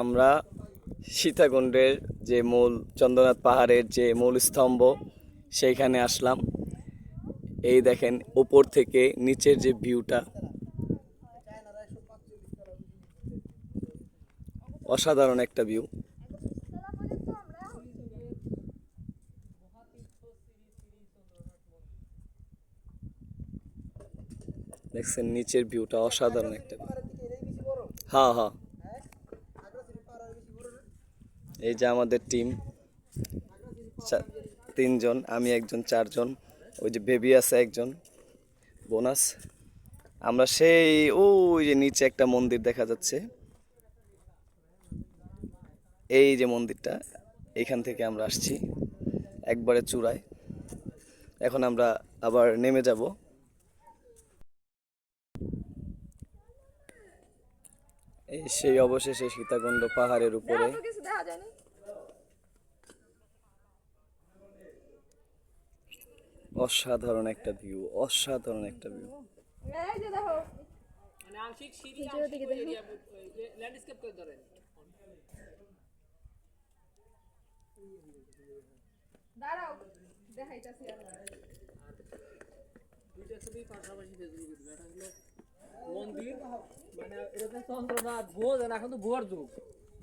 আমরা সীতাকুণ্ডের যে মূল চন্দ্রনাথ পাহাড়ের যে মূল স্তম্ভ সেইখানে আসলাম। এই দেখেন উপর থেকে নিচের যে ভিউটা, অসাধারণ একটা ভিউ। দেখছেন নিচের ভিউটা অসাধারণ একটা ভিউ। হ্যাঁ হ্যাঁ, এই যে আমাদের টিম, তিনজন, আমি একজন, চারজন, ওই যে বেবি আছে একজন, বোনাস। আমরা সেই ওই যে নিচে একটা মন্দির দেখা যাচ্ছে, এই যে মন্দিরটা, এইখান থেকে আমরা আসছি একবারে চূড়ায়। এখন আমরা আবার নেমে যাব। এই সেই অবশেষে সীতাকুণ্ড পাহাড়ের উপরে। অসাধারণ একটা ভিউ, অসাধারণ একটা ভিউ। দাঁড়াও দেখাইতাছি মন্দির মানে এটা চন্দ্রনাথ ভোজ এখন তো ভোর যুগ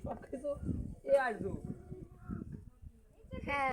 সবকিছু এ আই যুগ। হ্যাঁ।